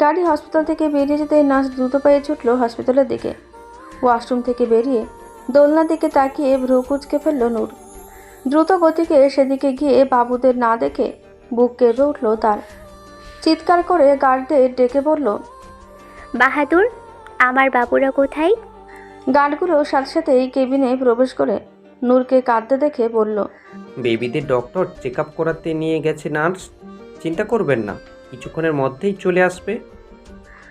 গাড়ি হসপিটাল থেকে বেরিয়ে যেতে নার্স দ্রুত পায়ে ছুটল হসপিটালের দিকে। ওয়াশরুম থেকে বেরিয়ে দোলনার দিকে তাকিয়ে ভ্রু কুঁচকে ফেলল নূর। দ্রুত গতিকে সেদিকে গিয়ে বাবুদের না দেখে বুক কেঁপে উঠল তার। চিৎকার করে গার্ডদের ডেকে বলল, বাহাদুর, আমার বাবুরা কোথায়? গার্ডগুলো সাথে সাথেই কেবিনে প্রবেশ করে নূরকে কাঁদতে দেখে বলল, বেবিদের ডক্টর চেক আপ করাতে নিয়ে গেছে নার্স। চিন্তা করবেন না, কিছুক্ষণের মধ্যেই চলে আসবে।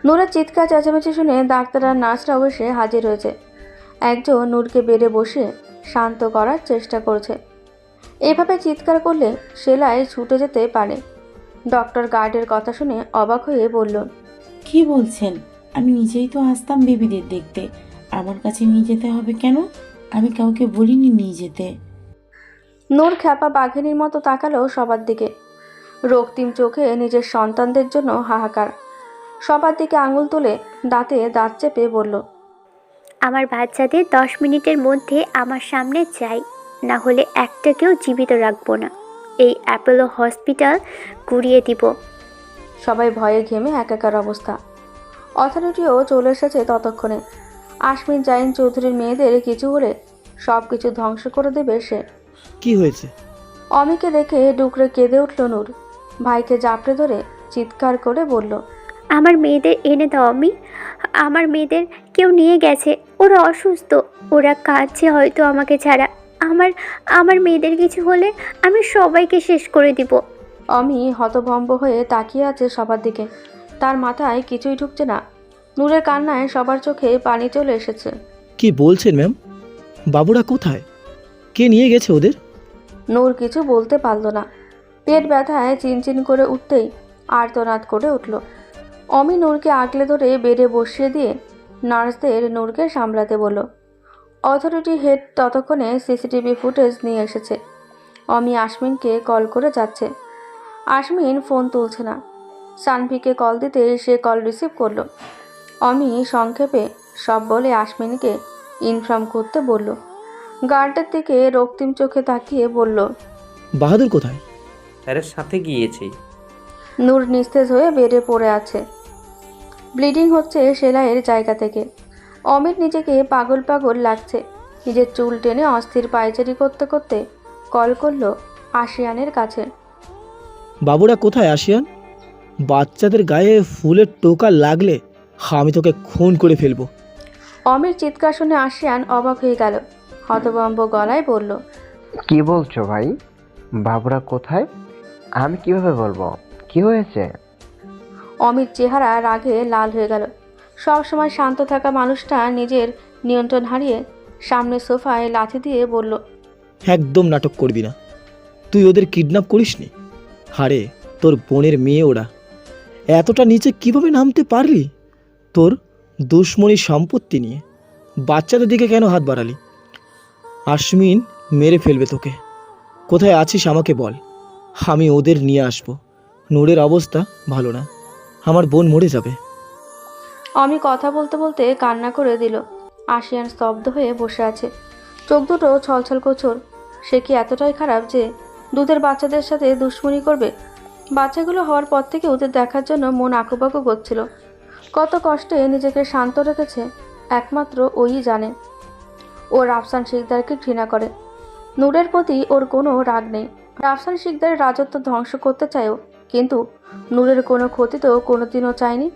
নূরের চিৎকার চেঁচামেচি শুনে ডাক্তার আর নার্সরাও এসে হাজির হয়েছে। একজন নূরকে বেডে বসে শান্ত করার চেষ্টা করছে। এভাবে চিৎকার করলে সেলাই ছুটে যেতে পারে। ডক্টর গার্ডের কথা শুনে অবাক হয়ে বলল, কি বলছেন? আমি নিজেই তো আসতাম বেবিদের দেখতে। আমার কাছে নিয়ে যেতে হবে কেন? আমি কাউকে বলিনি নিয়ে যেতে। নূর খ্যাপা বাঘিনীর মতো তাকালো সবার দিকে। রক্তিম চোখে নিজের সন্তানদের জন্য হাহাকার। সবার দিকে আঙুল তুলে দাঁতে দাঁত চেপে বলল, আমার বাচ্চাদের 10 মিনিটের মধ্যে আমার সামনে চাই, না হলে একটাকেও জীবিত রাখবো না। এই অ্যাপোলো হসপিটাল গুড়িয়ে দিব। সবাই ভয়ে ঘেমে একাকার অবস্থা। অথরিটিও চলে এসেছে ততক্ষণে। আশমিন জাইন চৌধুরীর মেয়েদের কিছু হলে সব কিছু ধ্বংস করে দেবে সে। কি হয়েছে? অমিকে দেখে ডুকরে কেঁদে উঠল নূর। ভাইকে জাপড়ে ধরে চিৎকার করে বলল, আমার মেয়েদের এনে দাও আমি। আমার মেয়েদের কেউ নিয়ে গেছে, ওরা অসুস্থ, ওরা কাঁদছে হয়তো আমাকে ছাড়া। আমার আমার মেয়েদের কিছু হলে আমি সবাইকে শেষ করে দিব। অমি হতভম্ব হয়ে তাকিয়ে আছে সবার দিকে। তার মাথায় কিছুই ঢুকছে না। নূরের কান্নায় সবার চোখে পানি চলে এসেছে। কি বলছেন ম্যাম? বাবুরা কোথায়? কে নিয়ে গেছে ওদের? নূর কিছু বলতে পারল না। পেট ব্যথায় চিনচিন করে উঠতেই আর্তনাদ করে উঠল। অমি নূরকে আগলে ধরে বেডে বসিয়ে দিয়ে নার্সদের নূরকে সামলাতে বলল। অথরিটি হেড ততক্ষণে সিসিটিভি ফুটেজ নিয়ে এসেছে। অমি আশমিনকে কল করে যাচ্ছে। আশমিন ফোন তুলছে না। সানভিকে কল দিতে সে কল রিসিভ করলো। অমি সংক্ষেপে সব বলে আশমিনকে ইনফর্ম করতে বলল। গার্ডের দিকে রক্তিম চোখে তাকিয়ে বলল, বাহাদুর কোথায়? স্যারের সাথে গিয়েছি। নূর নিস্তেজ হয়ে বেডে পড়ে আছে। ব্লিডিং হচ্ছে সেলাইয়ের জায়গা থেকে। অমির নিজেকে পাগল পাগল লাগছে। নিজের চুল টেনে অস্থির পায়চারি করতে করতে কল করলো আশিয়ানের কাছে। বাবুরা কোথায় আসিয়ান? বাচ্চাদের গায়ে ফুলের টোকা লাগলে আমি তোকে খুন করে ফেলবো। অমির চিৎকার শুনে আশিয়ান অবাক হয়ে গেল। হতভম্ব গলায় বলল, কি বলছো ভাই? বাবুরা কোথায়? আমি কিভাবে বলবো? কি হয়েছে? অমির চেহারা রাগে লাল হয়ে গেল। সব সময় শান্ত থাকা মানুষটা নিজের নিয়ন্ত্রণ হারিয়ে সামনে সোফায় লাথি দিয়ে বলল, একদম নাটক করবি না। তুই ওদের কিডন্যাপ করিসনি? হারে, তোর বোনের মেয়ে ওরা। এতটা নিচে কিভাবে নামতে পারলি? তোর দুশ্মনী সম্পত্তি নিয়ে বাচ্চাদের দিকে কেন হাত বাড়ালি? আশমিন মেরে ফেলবে তোকে। কোথায় আছিস আমাকে বল, আমি ওদের নিয়ে আসব। নূরের অবস্থা ভালো না, আমার বোন মরে যাবে। অমি কথা বলতে বলতে কান্না করে দিল। আশিয়ান স্তব্ধ হয়ে বসে আছে। চোখ দুটো ছলছল কোচর। সে কি এতটাই খারাপ যে দুধের বাচ্চাদের সাথে দুশ্মনী করবে? বাচ্চাগুলো হওয়ার পর থেকে ওদের দেখার জন্য মন আঁকুপাকু করছিল। কত কষ্টে নিজেকে শান্ত রেখেছে একমাত্র ওই জানে। ও রাফসান শিকদারকে ঘৃণা করে। নূরের প্রতি ওর কোনো রাগ নেই। রাফসান শিকদারের রাজত্ব ধ্বংস করতে চায়ও, কিন্তু নূরের কোনো ক্ষতি তো কোনোদিনও চায়নি।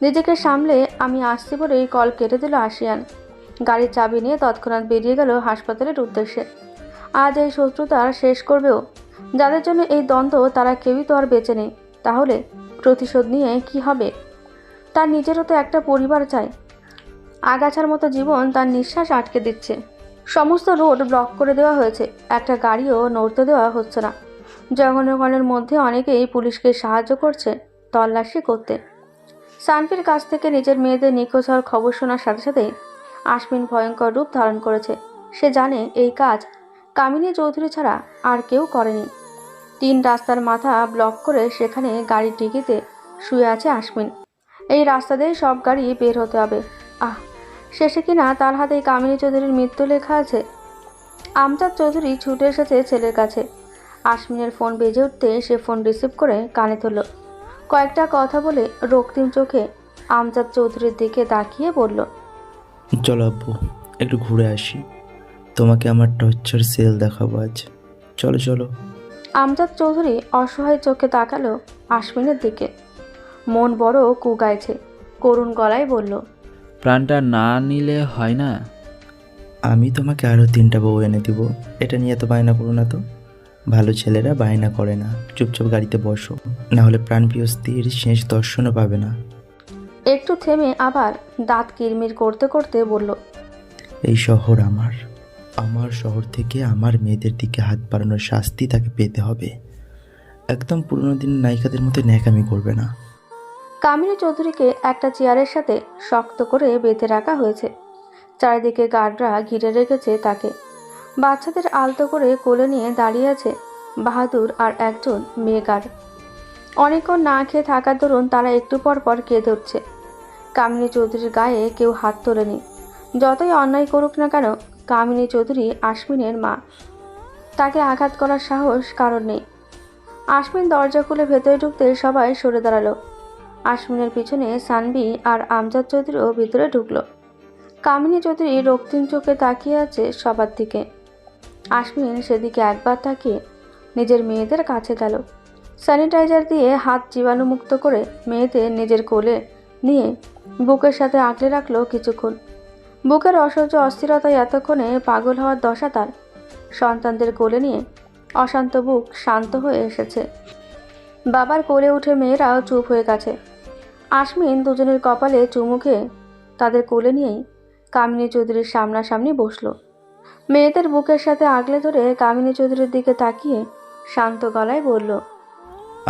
নিজেকে সামলে আমি আসছি বলেই কল কেটে দিল আশিয়ান। গাড়ির চাবি নিয়ে তৎক্ষণাৎ বেরিয়ে গেল হাসপাতালের উদ্দেশ্যে। আজ এই শত্রুতা শেষ করবেও। যাদের জন্য এই দ্বন্দ্ব তারা কেউই তো আর বেঁচে নেই। তাহলে প্রতিশোধ নিয়ে কি হবে? তার নিজেরও তো একটা পরিবার চাই। আগাছার মতো জীবন তার নিঃশ্বাস আটকে দিচ্ছে। সমস্ত রোড ব্লক করে দেওয়া হয়েছে। একটা গাড়িও নড়তে দেওয়া হচ্ছে না। জনগণের মধ্যে অনেকেই পুলিশকে সাহায্য করছে তল্লাশি করতে। সানভির কাছ থেকে নিজের মেয়েদের নিখোঁজ হওয়ার খবর শোনার সাথে সাথেই আশমিন ভয়ঙ্কর রূপ ধারণ করেছে। সে জানে এই কাজ কামিনী চৌধুরী ছাড়া আর কেউ করেনি। 3 রাস্তার মাথা ব্লক করে সেখানে গাড়ির ডিকিতে শুয়ে আছে আশমিন। এই রাস্তা দিয়ে সব গাড়ি বের হতে হবে। আহ, শেষে কিনা তার হাতেই কামিনী চৌধুরীর মৃত্যু লেখা আছে। আমজাদ চৌধুরী ছুটে এসেছে ছেলের কাছে। আসমিনের ফোন বেজে উঠতে সে ফোন রিসিভ করে কানে তুলল। কয়েকটা কথা বলে রক্তিম চোখে আমজাদ চৌধুরীর দিকে তাকিয়ে বলল, চলো আব্বু, একটু ঘুরে আসি। তোমাকে আমার টর্চার সেল দেখাবো আজ। চলো চলো। আমজাদ চৌধুরী অসহায় চোখে তাকালো আসমিনের দিকে। মন বড় কুগাইছে, করুণ গলায় বলল, প্রাণটা না নিলে হয় না? আমি তোমাকে আরও 3টা বউ এনে দিব। এটা নিয়ে তো বায়না করো না তো। ভালো ছেলেরা বায়না করে না। চুপচাপ গাড়িতে বসো, না হলে প্রাণপ্রিয় স্ত্রীর শেষ দর্শনও পাবে না। একটু থেমে আবার দাঁত কিরমির করতে করতে বলল, এই শহর আমার। আমার শহর থেকে আমার মেয়েদের দিকে হাত বাড়ানোর শাস্তি তাকে পেতে হবে। একদম পুরোনো দিনের নায়িকাদের মতো ন্যাকামি করবে না। কামিনী চৌধুরীকে একটা চেয়ারের সাথে শক্ত করে বেঁধে রাখা হয়েছে। চারিদিকে গার্ডরা ঘিরে রেখেছে তাকে। বাচ্চাদের আলতো করে কোলে নিয়ে দাঁড়িয়ে আছে বাহাদুর আর একজন মেয়ে গার্ড। অনেকক্ষণ না খেয়ে থাকার দরুন তারা একটু পর পর কেঁদে উঠছে। কামিনী চৌধুরীর গায়ে কেউ হাত তোলেনি। যতই অন্যায় করুক না কেন, কামিনী চৌধুরী আসমিনের মা। তাকে আঘাত করার সাহস কারণ নেই। আসমিন দরজা খুলে ভেতরে ঢুকতে সবাই সরে দাঁড়ালো। আসমিনের পিছনে সানবি আর আমজাদ চৌধুরীও ভিতরে ঢুকলো। কামিনী চৌধুরী রক্তিম চোখে তাকিয়ে আছে সবার দিকে। আসমিন সেদিকে একবার তাকিয়ে নিজের মেয়েদের কাছে গেল। স্যানিটাইজার দিয়ে হাত জীবাণুমুক্ত করে মেয়েদের নিজের কোলে নিয়ে বুকের সাথে আঁকড়ে রাখলো কিছুক্ষণ। বুকের অসহ্য অস্থিরতায় এতক্ষণে পাগল হওয়ার দশা তার। সন্তানদের কোলে নিয়ে অশান্ত বুক শান্ত হয়ে এসেছে। বাবার কোলে উঠে মেয়েরাও চুপ হয়ে গেছে। আসমিন দুজনের কপালে চুমু খেয়ে তাদের কোলে নিয়েই কামিনী চৌধুরীর সামনাসামনি বসলো। মেয়েদের বুকের সাথে আগলে ধরে কামিনী চৌধুরীর দিকে তাকিয়ে শান্ত গলায় বলল,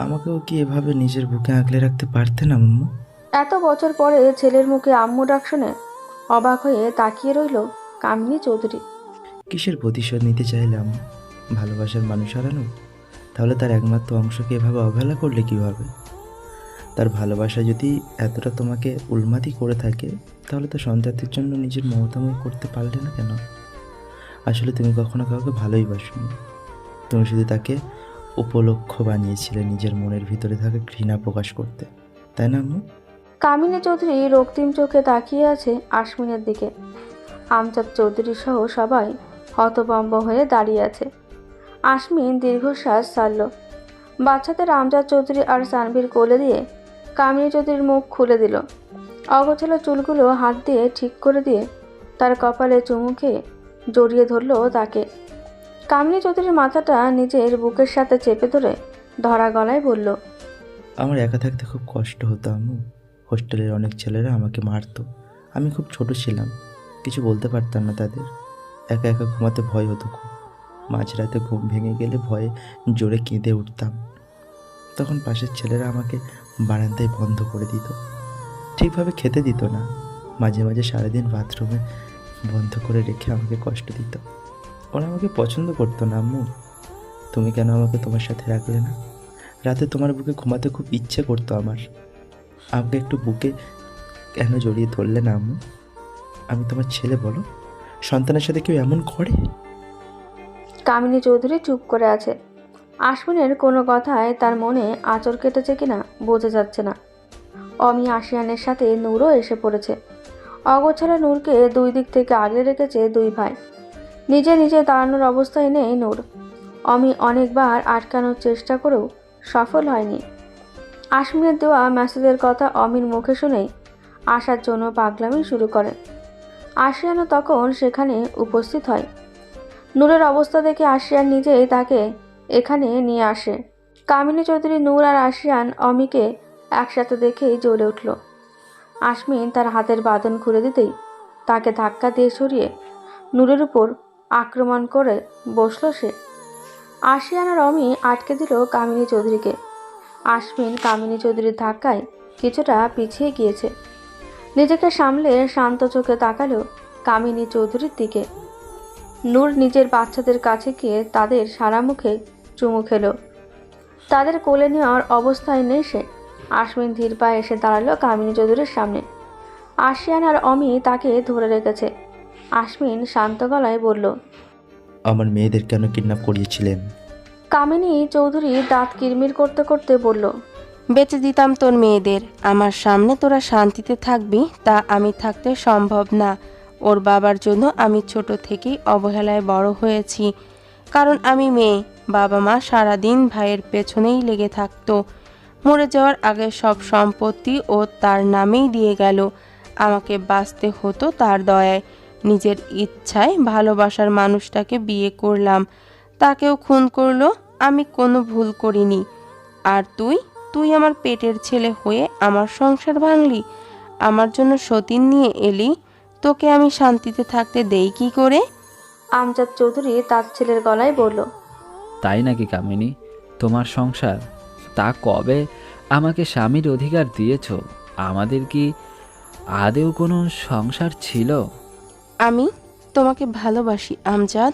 আমাকেও কি এভাবে নিজের বুকে আঁকলে রাখতে পারতে না আম্মু? এত বছর পরে ছেলের মুখে আম্মু ডাক শুনে অবাক হয়ে তাকিয়ে রইল কামিনী চৌধুরী। কিসের প্রতিশোধ নিতে চাইলাম? ভালোবাসার মানুষ হারানো? তাহলে তার একমাত্র অংশকে এভাবে অবহেলা করলে কীভাবে? তার ভালোবাসা যদি এতটা তোমাকে উন্মাদি করে থাকে, তাহলে তো সন্তানদের জন্য নিজের মমতাময় করতে পারলে না কেন? আসলে তুমি কখনো কাউকে ভালোই বাসোনি। তুমি শুধু তাকে উপলক্ষ বানিয়েছিলে নিজের মনের ভিতরে থাকা ঘৃণা প্রকাশ করতে, তাই না আম্মু? কামিনী চৌধুরী রক্তিম চোখে তাকিয়ে আছে আসমিনের দিকে। আমজাদ চৌধুরী সহ সবাই হতভম্ব হয়ে দাঁড়িয়ে আছে। আসমিন দীর্ঘশ্বাস ছাড়ল। বাচ্চাদের আমজাদ চৌধুরী আর সানভীর কোলে দিয়ে কামিনী চৌধুরীর মুখ খুলে দিল। অগোছালো চুলগুলো হাত দিয়ে ঠিক করে দিয়ে তার কপালে চুমু খেয়ে জড়িয়ে ধরল তাকে। কামিনী চৌধুরীর মাথাটা নিজের বুকের সাথে চেপে ধরে ধরা গলায় বলল, আমার একা থাকতে খুব কষ্ট হতো আম্মু। হোস্টেলের অনেক ছেলেরা আমাকে মারতো। আমি খুব ছোট ছিলাম, কিছু বলতে পারতাম না তাদের। একা একা ঘুমাতে ভয় হতো খুব। মাঝরাতে ঘুম ভেঙে গেলে ভয়ে জোরে কেঁদে উঠতাম। তখন পাশের ছেলেরা আমাকে বারান্দায় বন্ধ করে দিত, ঠিকভাবে খেতে দিত না। মাঝে মাঝে সারাদিন বাথরুমে বন্ধ করে রেখে আমাকে কষ্ট দিত। ওরা আমাকে পছন্দ করতো না আম্মু। তুমি কেন আমাকে তোমার সাথে রাখলে না? রাতে তোমার বুকে ঘুমাতে খুব ইচ্ছে করতো আমার। আমাকে একটু বুকে কেন জড়িয়ে ধরলে না আম্মু? আমি তোমার ছেলে, বলো। সন্তানের সাথে কেউ এমন করে? কামিনী চৌধুরী চুপ করে আছে। আসমিনের কোনো কথায় তার মনে আঁচড় কেটেছে কিনা বোঝা যাচ্ছে না। অমি আশিয়ানের সাথে নূরও এসে পড়েছে। অগোছালো নূরকে দুই দিক থেকে আগলে রেখেছে দুই ভাই। নিজে নিজে দাঁড়ানোর অবস্থায় নেই নূর। অমি অনেকবার আটকানোর চেষ্টা করেও সফল হয়নি। আসমিনের দেওয়া মেসেজের কথা অমির মুখে শুনেই আসার জন্য পাগলামি শুরু করে। আশিয়ানও তখন সেখানে উপস্থিত হয়। নূরের অবস্থা দেখে আশিয়ান নিজেই তাকে এখানে নিয়ে আসে। কামিনী চৌধুরী, নূর আর আশিয়ান অমিকে একসাথে দেখেই জ্বলে উঠল। আসমিন তার হাতের বাঁধন খুলে দিতেই তাকে ধাক্কা দিয়ে সরিয়ে নূরের উপর আক্রমণ করে বসল সে। আশিয়ান আর অমি আটকে দিল কামিনী চৌধুরীকে। আসমিন কামিনী চৌধুরীর ধাক্কায় কিছুটা পিছিয়ে গিয়েছে। নিজেকে সামলে শান্ত চোখে তাকালো কামিনী চৌধুরীর দিকে। নূর নিজের বাচ্চাদের কাছে গিয়ে তাদের সারা মুখে চুমু খেলো। তাদের কোলে নেওয়ার অবস্থায় নেই সে। আসমিন ধীর পায়ে এসে দাঁড়ালো কামিনী চৌধুরীর সামনে। আশিয়ান আর অমি তাকে ধরে রেখেছে। আসমিন শান্ত গলায় বলল, আমার মেয়েদের কেন কিডন্যাপ করিয়েছিলেন? কামিনী চৌধুরী দাঁত কিরমির করতে করতে বলল, বেঁচে দিতাম তোর মেয়েদের, আমার সামনে তোরা শান্তিতে থাকবি তা আমি থাকতে সম্ভব না। ওর বাবার জন্য আমি ছোট থেকেই অবহেলায় বড় হয়েছি, কারণ আমি মেয়ে। বাবা মা সারাদিন ভাইয়ের পেছনেই লেগে থাকতো। মরে যাওয়ার আগে সব সম্পত্তি ও তার নামেই দিয়ে গেল। আমাকে বাঁচতে হতো তার দয়ায়। নিজের ইচ্ছায় ভালোবাসার মানুষটাকে বিয়ে করলাম, তাকেও খুন করলো। আমি কোনো ভুল করিনি। আর তুই আমার পেটের ছেলে হয়ে আমার সংসার ভাঙলি, আমার জন্য সতীন নিয়ে এলি। তোকে আমি শান্তিতে থাকতে দেই কি করে? আমজাদ চৌধুরী তার ছেলের গলায় বলল, তাই নাকি কামিনী? তোমার সংসার? তা কবে আমাকে স্বামীর অধিকার দিয়েছ? আমাদের কি আদেও কোনো সংসার ছিল? আমি তোমাকে ভালোবাসি আমজাদ।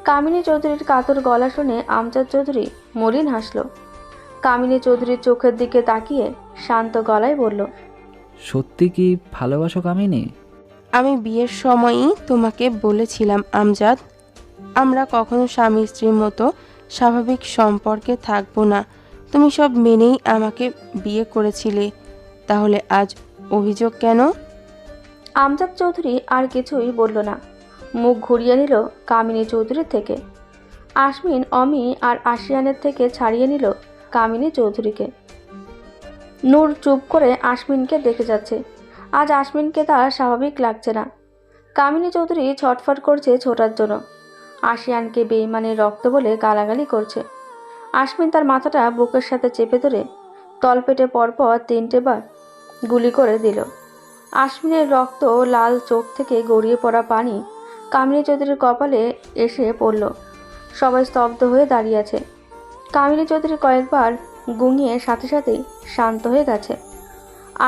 কামিনী চৌধুরীর কাতর গলা শুনে আমজাদ চৌধুরী মলিন হাসল। কামিনী চৌধুরীর চোখের দিকে তাকিয়ে শান্ত গলায় বলল, সত্যি কি ভালোবাসো কামিনী? আমি বিয়ের সময়ই তোমাকে বলেছিলাম আমজাদ, আমরা কখনো স্বামী স্ত্রীর মতো স্বাভাবিক সম্পর্কে থাকবো না। তুমি সব মেনেই আমাকে বিয়ে করেছিলে, তাহলে আজ অভিযোগ কেন? আমজাদ চৌধুরী আর কিছুই বলল না, মুখ ঘুরিয়ে নিল কামিনী চৌধুরীর থেকে। আসমিন, অমি আর আশিয়ানের থেকে ছাড়িয়ে নিল কামিনী চৌধুরীকে। নূর চুপ করে আসমিনকে দেখে যাচ্ছে। আজ আসমিনকে তার স্বাভাবিক লাগছে না। কামিনী চৌধুরী ছটফট করছে ছোটার জন্য। আশিয়ানকে বেঈমানের রক্ত বলে গালাগালি করছে। আসমিন তার মাথাটা বুকের সাথে চেপে ধরে তলপেটে পরপর 3টে বার গুলি করে দিল। আসমিনের রক্ত লাল চোখ থেকে গড়িয়ে পড়া পানি কামিনী চৌধুরীর কপালে এসে পড়ল। সবাই স্তব্ধ হয়ে দাঁড়িয়ে আছে। কামিনী চৌধুরী কয়েকবার গুঙিয়ে সাথে সাথেই শান্ত হয়ে গেছে।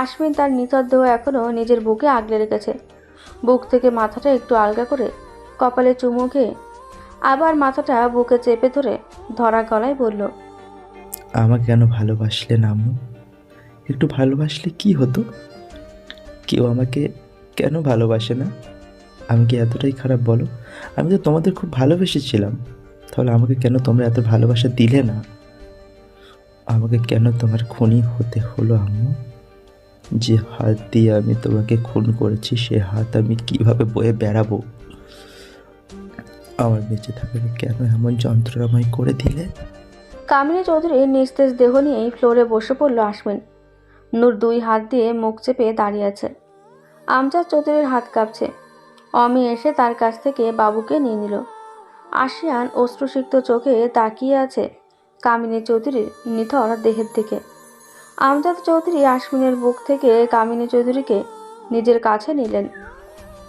আসমিন তার নিথর দেহ এখনও নিজের বুকে আগলে রেখেছে। বুক থেকে মাথাটা একটু আলগা করে কপালে চুমু খেয়ে আবার মাথাটা বুকে চেপে ধরে ধরা গলায় বলল, আমাকে কেন ভালোবাসলে না আম্মু? একটু ভালোবাসলে কি হতো? কেউ আমাকে কেন ভালোবাসে না? আমি কি এতটাই খারাপ বলো? আমি তো তোমাদের খুব ভালোবেসেছিলাম, তাহলে আমাকে কেন তোমরা এত ভালোবাসা দিলে না? আমাকে কেন তোমার খুনি হতে হলো আম্মু? যে হাত দিয়ে আমি তোমাকে খুন করেছি সে হাত আমি কিভাবে বয়ে বেড়াবো? আমার বেঁচে থাকাকে কেন এমন যন্ত্রণাময় করে দিলে? কামিনী চৌধুরীর নিস্তেজ দেহ নিয়েই ফ্লোরে বসে পড়ল আসমিন। নূর 2 হাত দিয়ে মুখ চেপে দাঁড়িয়ে আছে। আমজাদ চৌধুরীর হাত কাঁপছে। অমি এসে তার কাছ থেকে বাবুকে নিয়ে নিল। আশিয়ান অশ্রুসিক্ত চোখে তাকিয়ে আছে কামিনী চৌধুরীর নিথর দেহের দিকে। আমজাদ চৌধুরী আসমিনের বুক থেকে কামিনী চৌধুরীকে নিজের কাছে নিলেন।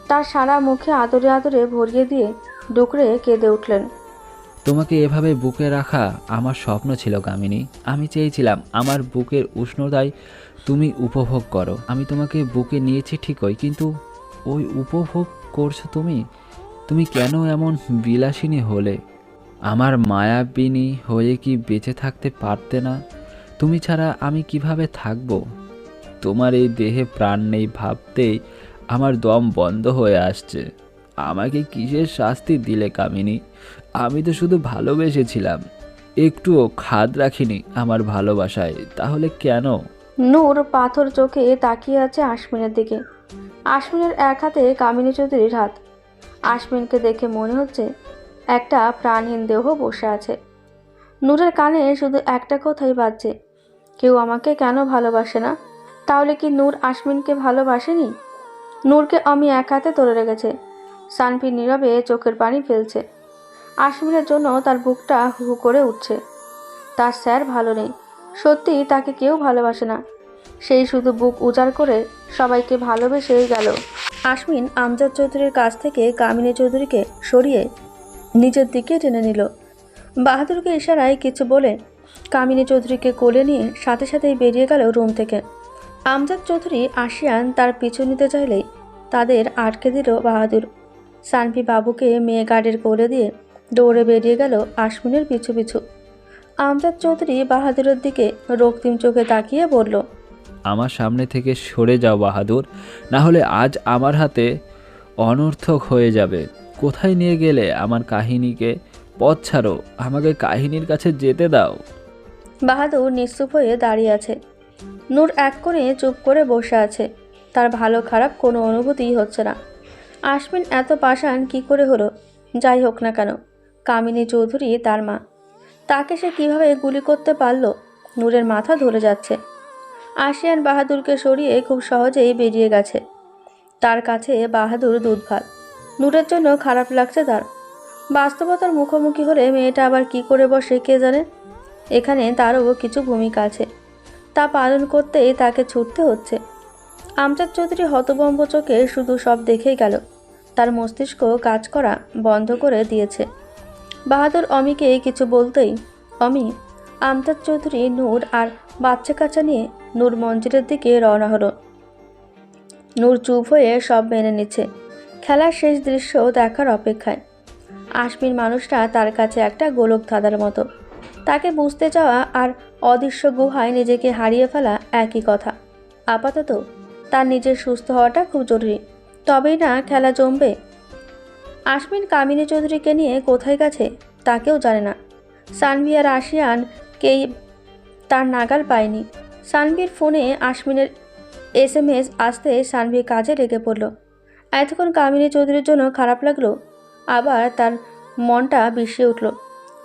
তার সারা মুখে আদরে আদরে ভরিয়ে দিয়ে ডুকরে কেঁদে উঠলেন। তোমাকে এভাবে বুকে রাখা আমার স্বপ্ন ছিল কামিনী। আমি চেয়েছিলাম আমার বুকের উষ্ণতায় তুমি উপভোগ করো। আমি তোমাকে বুকে নিয়েছি ঠিকই, কিন্তু ওই উপভোগ করছো তুমি। তুমি কেন এমন বিলাসিনী হলে? আমার মায়াবিনী হয়ে কি বেঁচে থাকতে পারতে না? তুমি ছাড়া আমি কিভাবে থাকবো? তোমার এই দেহে প্রাণ নেই ভাবতেই আমার দম বন্ধ হয়ে আসছে। আমাকে কিসের শাস্তি দিলে কামিনী? আমি তো শুধু ভালোবেসেছিলাম, একটুও খাদ রাখিনি আমার ভালোবাসায়। তাহলে কেন? নূর পাথর চোখে তাকিয়ে আছে আসমিনের দিকে। আসমিনের এক হাতে কামিনী চৌধুরীর হাত। আসমিনকে দেখে মনে হচ্ছে একটা প্রাণহীন দেহ বসে আছে। নূরের কানে শুধু একটা কথাই বাজছে, কেউ আমাকে কেন ভালোবাসে না? তাহলে কি নূর আসমিনকে ভালোবাসেনি? নূরকে আমি এক হাতে ধরে রেখেছে। সানভি নীরবে চোখের পানি ফেলছে। আসমিনের জন্য তার বুকটা হু হু করে উঠছে। তার স্যার ভালো নেই, সত্যি তাকে কেউ ভালোবাসে না। সেই শুধু বুক উজাড় করে সবাইকে ভালোবেসেই গেল। আসমিন আমজাদ চৌধুরীর কাছ থেকে কামিনী চৌধুরীকে সরিয়ে নিজের দিকে টেনে নিল। বাহাদুরকে ইশারায় কিছু বলে কামিনী চৌধুরীকে কোলে নিয়ে সাথে সাথেই বেরিয়ে গেল রুম থেকে। আমজাদ চৌধুরী আশিয়ান তার পিছু নিতে চাইলেই তাদের আটকে দিল বাহাদুর। সানভি বাবুকে মেয়ে গার্ডের কোলে দিয়ে দৌড়ে বেরিয়ে গেল আসমিনের পিছু পিছু। আমজাদ চৌধুরী বাহাদুরের দিকে রক্তিম চোখে তাকিয়ে বলল, আমার সামনে থেকে সরে যাও বাহাদুর, না হলে আজ আমার হাতে অনর্থক হয়ে যাবে। কোথায় নিয়ে গেলে আমার কাহিনীকে? পথ ছাড়ো, আমাকে কাহিনীর কাছে যেতে দাও। বাহাদুর নিশ্চুপ হয়ে দাঁড়িয়ে আছে। নূর এক কোণে চুপ করে বসে আছে। তার ভালো খারাপ কোনো অনুভূতিই হচ্ছে না। আশমিন এত পাষাণ কি করে হলো? যাই হোক না কেন, কামিনী চৌধুরী তার মা। তাকে সে কিভাবে গুলি করতে পারলো? নূরের মাথা ধরে যাচ্ছে। আশিয়ান বাহাদুরকে সরিয়ে খুব সহজেই বেরিয়ে গেছে। তার কাছে বাহাদুর দুধ ভাত। নূরের জন্য খারাপ লাগছে তার। বাস্তবতার মুখোমুখি হলে মেয়েটা আবার কি করে বসে কে জানে। এখানে তারও কিছু ভূমিকা আছে, তা পালন করতেই তাকে ছুটতে হচ্ছে। আমজাদ চৌধুরী হতভম্ব চোখে শুধু সব দেখেই গেল। তার মস্তিষ্ক কাজ করা বন্ধ করে দিয়েছে। বাহাদুর অমিকে কিছু বলতেই অমি, আমজাদ চৌধুরী, নূর আর বাচ্চা কাচ্চা নিয়ে নূর মঞ্জিলের দিকে রওনা হলো। নূর চুপ হয়ে সব মেনে নিচ্ছে, খেলার শেষ দৃশ্য দেখার অপেক্ষায়। আশমির মানুষটা তার কাছে একটা গোলক ধাঁধার মতো। তাকে বুঝতে চাওয়া আর অদৃশ্য গুহায় নিজেকে হারিয়ে ফেলা একই কথা। আপাতত তার নিজের সুস্থ হওয়াটা খুব জরুরি, তবেই না খেলা জমবে। আশমিন কামিনী চৌধুরীকে নিয়ে কোথায় গেছে তা কেউ জানে না। সানভি আর আশিয়ানকেই তার নাগাল পায়নি। সানভির ফোনে আশমিনের SMS আসতে সানভি কাজে লেগে পড়ল। এতক্ষণ কামিনী চৌধুরীর জন্য খারাপ লাগলো, আবার তার মনটা বিষিয়ে উঠল।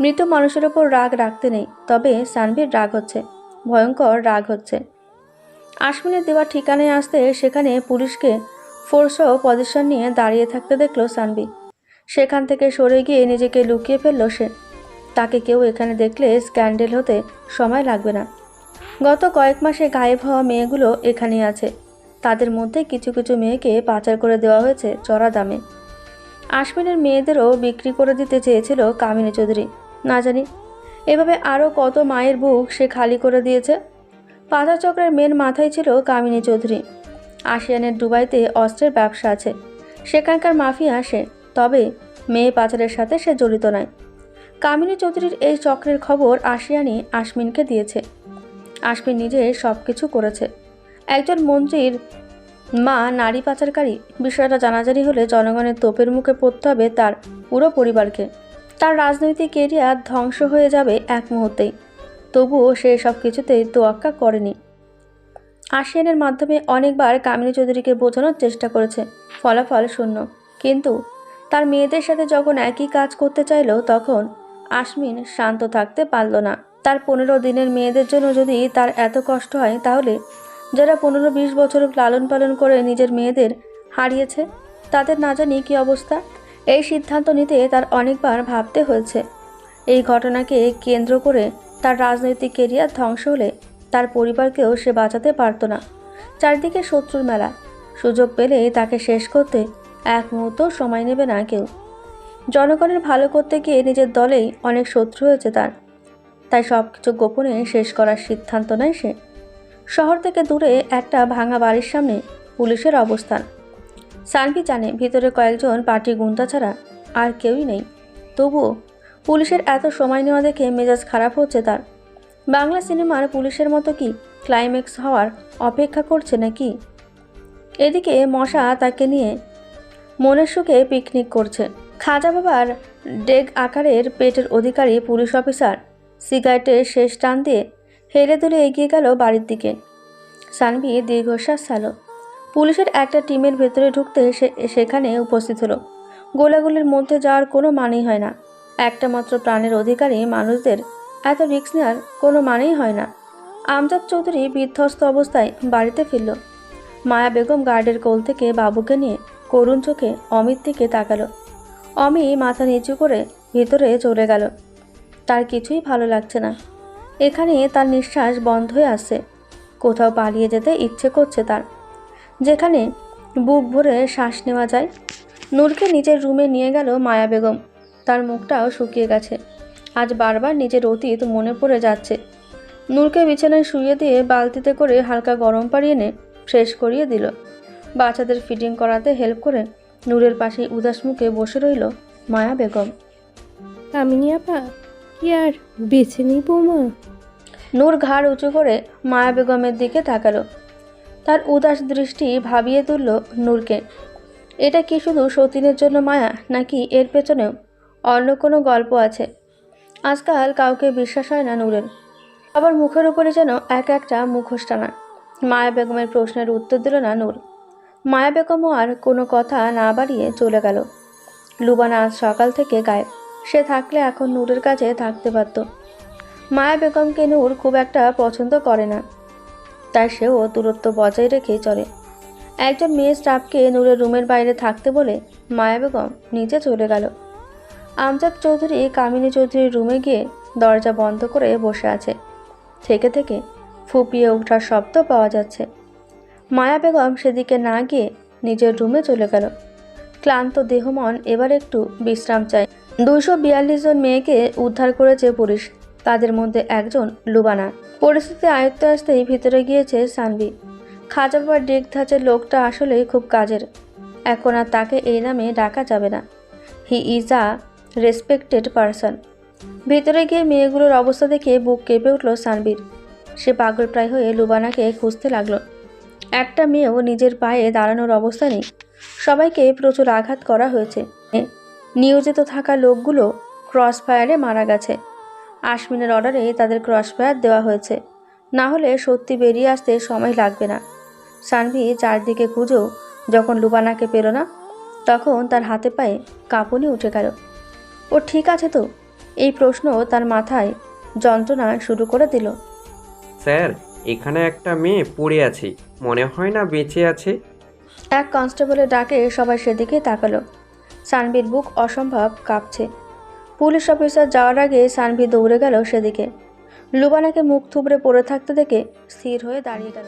মৃত মানুষের ওপর রাগ রাখতে নেই, তবে সানভির রাগ হচ্ছে, ভয়ঙ্কর রাগ হচ্ছে। আশমিনের দেওয়া ঠিকানায় আসতে সেখানে পুলিশকে ফোর্সও পজিশন নিয়ে দাঁড়িয়ে থাকতে দেখলো সানভি। সেখান থেকে সরে গিয়ে নিজেকে লুকিয়ে ফেলল সে। তাকে কেউ এখানে দেখলে স্ক্যান্ডেল হতে সময় লাগবে না। গত কয়েক মাসে গায়েব হওয়া মেয়েগুলো এখানেই আছে। তাদের মধ্যে কিছু কিছু মেয়েকে পাচার করে দেওয়া হয়েছে চড়া দামে। আশমিনের মেয়েদেরও বিক্রি করে দিতে চেয়েছিল কামিনী চৌধুরী। না জানি এভাবে আরও কত মায়ের বুক সে খালি করে দিয়েছে। পাচার চক্রের মেন মাথায় ছিল কামিনী চৌধুরী। আশিয়ানের দুবাইতে অস্ত্রের ব্যবসা আছে, সেখানকার মাফিয়া সে, তবে মেয়ে পাচারের সাথে সে জড়িত নয়। কামিনী চৌধুরীর এই চক্রের খবর আশিয়ানি আশমিনকে দিয়েছে। আশমিন নিজে সব কিছু করেছে। একজন মন্ত্রীর মা নারী পাচারকারী, বিষয়টা জানাজানি হলে জনগণের তোপের মুখে পড়তে হবে তার পুরো পরিবারকে। তার রাজনৈতিক কেরিয়ার ধ্বংস হয়ে যাবে এক মুহূর্তেই। তবুও সে সব কিছুতেই তোয়াক্কা করেনি। আশিয়ানের মাধ্যমে অনেকবার কামিনী চৌধুরীকে বোঝানোর চেষ্টা করেছে, ফলাফল শূন্য। কিন্তু তার মেয়েদের সাথে যখন একই কাজ করতে চাইল, তখন আশমিন শান্ত থাকতে পারল না। তার 15 দিনের মেয়েদের জন্য যদি তার এত কষ্ট হয়, তাহলে যারা 15-20 বছর লালন পালন করে নিজের মেয়েদের হারিয়েছে, তাদের না জানি কী অবস্থা। এই সিদ্ধান্ত নিতে তার অনেকবার ভাবতে হয়েছে। এই ঘটনাকে কেন্দ্র করে তার রাজনৈতিক কেরিয়ার ধ্বংস হলে তার পরিবারকেও সে বাঁচাতে পারত না। চারদিকে শত্রুর মেলা, সুযোগ পেলে তাকে শেষ করতে এক মুহূর্ত সময় নেবে না কেউ। জনগণের ভালো করতে গিয়ে নিজের দলেই অনেক শত্রু হয়েছে তার, তাই সব কিছু গোপনে শেষ করার সিদ্ধান্ত নেয় সে। শহর থেকে দূরে একটা ভাঙা বাড়ির সামনে পুলিশের অবস্থান। সানভি জানে ভিতরে কয়েকজন পার্টি গুন্ডা ছাড়া আর কেউই নেই। তবুও পুলিশের এত সময় নেওয়া দেখে মেজাজ খারাপ হচ্ছে তার। বাংলা সিনেমার পুলিশের মতো কি ক্লাইম্যাক্স হওয়ার অপেক্ষা করছে নাকি? এদিকে মশা তাকে নিয়ে মনের সুখে পিকনিক করছে। খাজা বাবার ডেগ আকারের পেটের অধিকারী পুলিশ অফিসার সিগারেটের শেষ টান দিয়ে হেলে দুলে এগিয়ে গেল বাড়ির দিকে। সানভি দীর্ঘশ্বাস ছাড়ল। পুলিশের একটা টিমের ভেতরে ঢুকতে সেখানে উপস্থিত হলো। গোলাগুলির মধ্যে যাওয়ার কোনো মানেই হয় না। একটা মাত্র প্রাণের অধিকারী মানুষদের এত রিস্ক নেওয়ার কোনো মানেই হয় না। আমজাদ চৌধুরী বিধ্বস্ত অবস্থায় বাড়িতে ফিরল। মায়া বেগম গার্ডের কোল থেকে বাবুকে নিয়ে করুণ চোখে অমির দিকে তাকালো। অমি মাথা নিচু করে ভিতরে চলে গেল। তার কিছুই ভালো লাগছে না। এখানে তার নিঃশ্বাস বন্ধ হয়ে আসছে। কোথাও পালিয়ে যেতে ইচ্ছে করছে তার, যেখানে বুক ভরে শ্বাস নেওয়া যায়। নূরকে নিজের রুমে নিয়ে গেল মায়া বেগম। তার মুখটাও শুকিয়ে গেছে। আজ বারবার নিজের অতীত মনে পড়ে যাচ্ছে। নূরকে বিছানায় শুইয়ে দিয়ে বালতিতে করে হালকা গরম পানি এনে ফ্রেশ করিয়ে দিল। বাচ্চাদের ফিডিং করাতে হেল্প করে নূরের পাশে উদাস মুখে বসে রইল মায়া বেগম। কামিনী আপা, কি আর বেছে নেই বৌমা? নূর ঘাড় উঁচু করে মায়া বেগমের দিকে তাকালো। তার উদাস দৃষ্টি ভাবিয়ে তুলল নূরকে। এটা কি শুধু সতীনের জন্য মায়া, নাকি এর পেছনেও অন্য কোনো গল্প আছে। আজকাল কাউকে বিশ্বাস হয় না নূরের। আবার মুখের উপরে যেন এক একটা মুখোশ টানা। মায়া বেগমের প্রশ্নের উত্তর দিল না নূর। মায়া বেগমও আর কোনো কথা না বাড়িয়ে চলে গেল। লুবানা আজ সকাল থেকে গায়েব। সে থাকলে এখন নূরের কাছে থাকতে পারত। মায়া বেগমকে নূর খুব একটা পছন্দ করে না, তাই সেও দূরত্ব বজায় রেখেই চলে। একজন মেয়ে স্টাফকে নূরের রুমের বাইরে থাকতে বলে মায়া বেগম নিচে চলে গেল। আমজাদ চৌধুরী কামিনী চৌধুরীর রুমে গিয়ে দরজা বন্ধ করে বসে আছে। থেকে থেকে ফুপিয়ে ওঠার শব্দ পাওয়া যাচ্ছে। মায়া বেগম সেদিকে না গিয়ে নিজের রুমে চলে গেল। ক্লান্ত দেহ মন এবার একটু বিশ্রাম চায়। 242 জন মেয়েকে উদ্ধার করেছে পুলিশ, তাদের মধ্যে একজন লুবানা। পরিস্থিতি আয়ত্তে আসতেই ভিতরে গিয়েছে সানভি। খাজাবার ডেক ধাঁচের লোকটা আসলেই খুব কাজের। এখন আর তাকে এই নামে ডাকা যাবে না। He is a respected person. ভিতরে গিয়ে মেয়েগুলোর অবস্থা দেখে বুক কেঁপে উঠল সানভির। সে পাগল প্রায় হয়ে লুবানাকে খুঁজতে লাগলো। একটা মেয়েও নিজের পায়ে দাঁড়ানোর অবস্থা নেই। সবাইকে প্রচুর আঘাত করা হয়েছে। নিয়োজিত থাকা লোকগুলো ক্রস ফায়ারে মারা গেছে। আশমিনের অর্ডারে তাদের ক্রস ফায়ার দেওয়া হয়েছে। না হলে সত্যি বেরিয়ে আসতে সময় লাগবে না। সানভি চারদিকে খুঁজেও যখন লুবানাকে পেল না, তখন তার হাতে পায়ে কাঁপুনি উঠে গেল। ও ঠিক আছে তো? এই প্রশ্ন তার মাথায় যন্ত্রণা শুরু করে দিল। স্যার, এখানে একটা মেয়ে পড়ে আছে, মনে হয় না বেঁচে আছে। এক কনস্টেবলের ডাকে সবাই সেদিকে তাকালো। সানভির বুক অসম্ভব কাঁপছে। পুলিশ অফিসার যাওয়ার আগে সানভি দৌড়ে গেল সেদিকে। লুবানাকে মুখ থুবড়ে পড়ে থাকতে দেখে স্থির হয়ে দাঁড়িয়ে গেল।